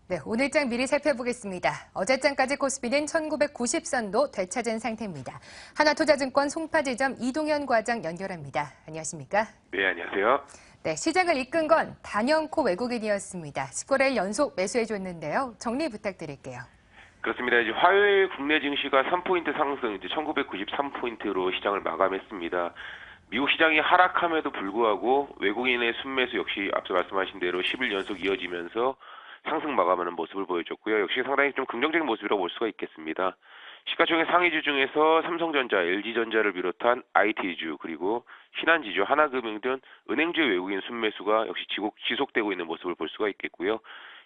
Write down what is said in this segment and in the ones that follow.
네, 오늘장 미리 살펴보겠습니다. 어제장까지 코스피는 1990선도 되찾은 상태입니다. 하나투자증권 송파지점 이동현 과장 연결합니다. 안녕하십니까? 네, 안녕하세요. 네, 시장을 이끈 건 단연코 외국인이었습니다. 19일을 연속 매수해줬는데요. 정리 부탁드릴게요. 그렇습니다. 이제 화요일 국내 증시가 3포인트 상승, 이제 1993포인트로 시장을 마감했습니다. 미국 시장이 하락함에도 불구하고 외국인의 순매수 역시 앞서 말씀하신 대로 10일 연속 이어지면서 상승 마감하는 모습을 보여줬고요. 역시 상당히 좀 긍정적인 모습이라고 볼 수가 있겠습니다. 시가총액 상위주 중에서 삼성전자, LG전자를 비롯한 IT주 그리고 신한지주, 하나금융 등 은행주의 외국인 순매수가 역시 지속되고 있는 모습을 볼 수가 있겠고요.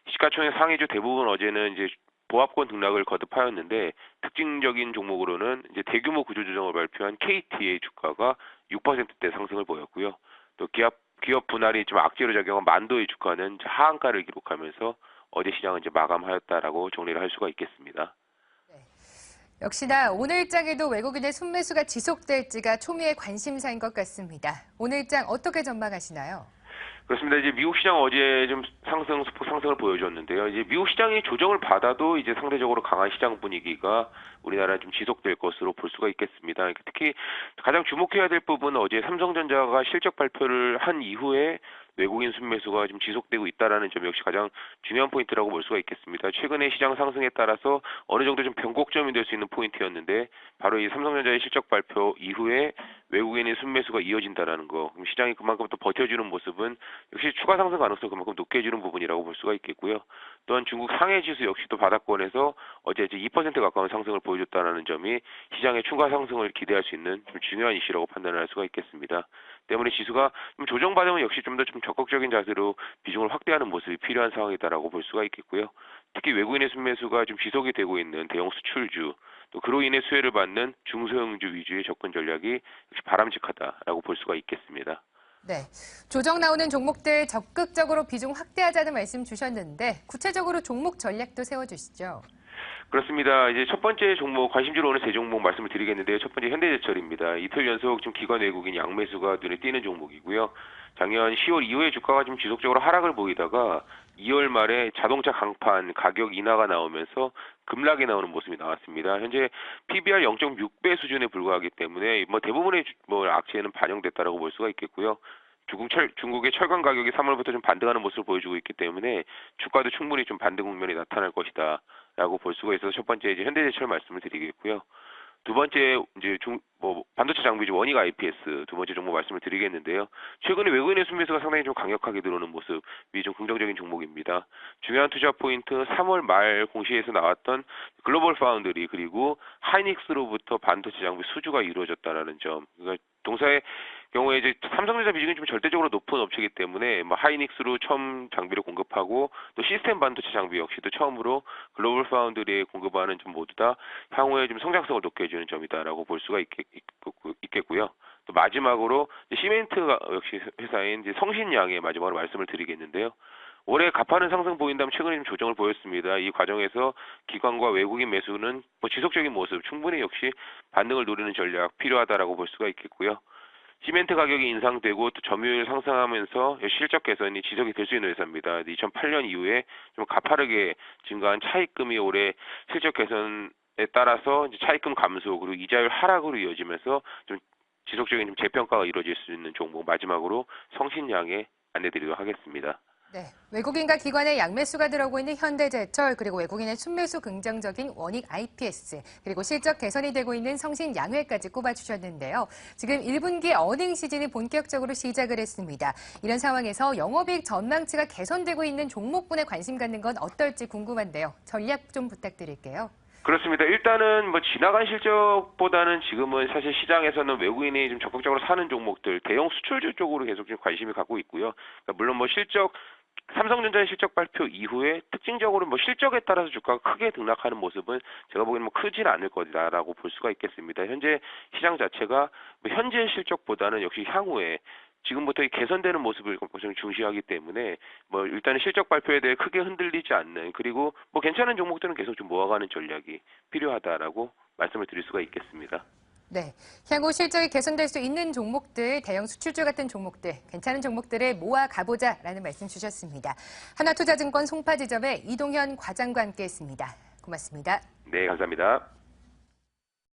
시가총액 상위주 대부분 어제는 이제 보합권 등락을 거듭하였는데 특징적인 종목으로는 이제 대규모 구조조정을 발표한 KT의 주가가 6%대 상승을 보였고요. 또 기업 분할이 좀 악재로 작용한 만도의 주가는 하한가를 기록하면서 어제 시장은 이제 마감하였다라고 정리를 할 수가 있겠습니다. 역시나 오늘장에도 외국인의 순매수가 지속될지가 초미의 관심사인 것 같습니다. 오늘장 어떻게 전망하시나요? 그렇습니다. 이제 미국 시장 어제 좀 소폭 상승을 보여줬는데요. 이제 미국 시장이 조정을 받아도 이제 상대적으로 강한 시장 분위기가 우리나라에 좀 지속될 것으로 볼 수가 있겠습니다. 특히 가장 주목해야 될 부분은 어제 삼성전자가 실적 발표를 한 이후에 외국인 순매수가 좀 지속되고 있다라는 점 역시 가장 중요한 포인트라고 볼 수가 있겠습니다. 최근의 시장 상승에 따라서 어느 정도 좀 변곡점이 될 수 있는 포인트였는데 바로 이 삼성전자의 실적 발표 이후에 외국인의 순매수가 이어진다라는 거, 그럼 시장이 그만큼 또 버텨주는 모습은 역시 추가 상승 가능성이 그만큼 높게 해주는 부분이라고 볼 수가 있겠고요. 또한 중국 상해 지수 역시도 바닥권에서 어제 이제 2% 가까운 상승을 보여줬다는 점이 시장의 추가 상승을 기대할 수 있는 좀 중요한 이슈라고 판단을 할 수가 있겠습니다. 때문에 지수가 좀 조정받으면 역시 좀 더 좀 적극적인 자세로 비중을 확대하는 모습이 필요한 상황이다라고 볼 수가 있겠고요. 특히 외국인의 순매수가 좀 지속이 되고 있는 대형 수출주, 또 그로 인해 수혜를 받는 중소형주 위주의 접근 전략이 역시 바람직하다라고 볼 수가 있겠습니다. 네, 조정 나오는 종목들 적극적으로 비중 확대하자는 말씀 주셨는데 구체적으로 종목 전략도 세워주시죠. 그렇습니다. 이제 첫 번째 종목, 관심주로 오는 세 종목 말씀을 드리겠는데요. 첫 번째 현대제철입니다. 이틀 연속 지금 기관 외국인 양매수가 눈에 띄는 종목이고요. 작년 10월 이후에 주가가 좀 지속적으로 하락을 보이다가 2월 말에 자동차 강판 가격 인하가 나오면서 급락이 나오는 모습이 나왔습니다. 현재 PBR 0.6배 수준에 불과하기 때문에 뭐 대부분의 악재는 반영됐다라고 볼 수가 있겠고요. 중국의 철강 가격이 3월부터 좀 반등하는 모습을 보여주고 있기 때문에 주가도 충분히 좀 반등 국면이 나타날 것이다라고 볼 수가 있어서 첫 번째 이제 현대제철 말씀을 드리겠고요. 두 번째 이제 반도체 장비주 원익 IPS 두 번째 종목 말씀을 드리겠는데요. 최근에 외국인의 순매수가 상당히 좀 강력하게 들어오는 모습이 좀 긍정적인 종목입니다. 중요한 투자 포인트 3월 말 공시에서 나왔던 글로벌 파운드리 그리고 하이닉스로부터 반도체 장비 수주가 이루어졌다라는 점. 그러니까 동사의 경우에 이제 삼성전자 비중이 좀 절대적으로 높은 업체이기 때문에 하이닉스로 처음 장비를 공급하고 또 시스템 반도체 장비 역시도 처음으로 글로벌 파운드리에 공급하는 점 모두 다 향후에 좀 성장성을 높게 해주는 점이다라고 볼 수가 있겠고요. 또 마지막으로 시멘트 역시 회사인 이제 성신양의 마지막으로 말씀을 드리겠는데요. 올해 가파른 상승 보인다면 최근에 좀 조정을 보였습니다. 이 과정에서 기관과 외국인 매수는 지속적인 모습 충분히 역시 반등을 노리는 전략 필요하다라고 볼 수가 있겠고요. 시멘트 가격이 인상되고 또 점유율 상승하면서 실적 개선이 지속이 될 수 있는 회사입니다. 2008년 이후에 좀 가파르게 증가한 차입금이 올해 실적 개선에 따라서 이제 차입금 감소 그리고 이자율 하락으로 이어지면서 좀 지속적인 좀 재평가가 이루어질 수 있는 종목 마지막으로 성신양에 안내드리도록 하겠습니다. 네, 외국인과 기관의 양매수가 들어오고 있는 현대제철, 그리고 외국인의 순매수 긍정적인 원익 IPS, 그리고 실적 개선이 되고 있는 성신양회까지 꼽아주셨는데요. 지금 1분기 어닝 시즌이 본격적으로 시작을 했습니다. 이런 상황에서 영업이익 전망치가 개선되고 있는 종목군에 관심 갖는 건 어떨지 궁금한데요. 전략 좀 부탁드릴게요. 그렇습니다. 일단은 지나간 실적보다는 지금은 사실 시장에서는 외국인이 좀 적극적으로 사는 종목들, 대형 수출주 쪽으로 계속 좀 관심을 갖고 있고요. 그러니까 물론 삼성전자의 실적 발표 이후에 특징적으로 실적에 따라서 주가가 크게 등락하는 모습은 제가 보기에는 크진 않을 거다라고 볼 수가 있겠습니다. 현재 시장 자체가 현재 실적보다는 역시 향후에 지금부터 개선되는 모습을 좀 중시하기 때문에 일단은 실적 발표에 대해 크게 흔들리지 않는 그리고 괜찮은 종목들은 계속 좀 모아가는 전략이 필요하다라고 말씀을 드릴 수가 있겠습니다. 네, 향후 실적이 개선될 수 있는 종목들, 대형 수출주 같은 종목들, 괜찮은 종목들을 모아 가보자라는 말씀 주셨습니다. 하나투자증권 송파지점의 이동현 과장과 함께했습니다. 고맙습니다. 네, 감사합니다.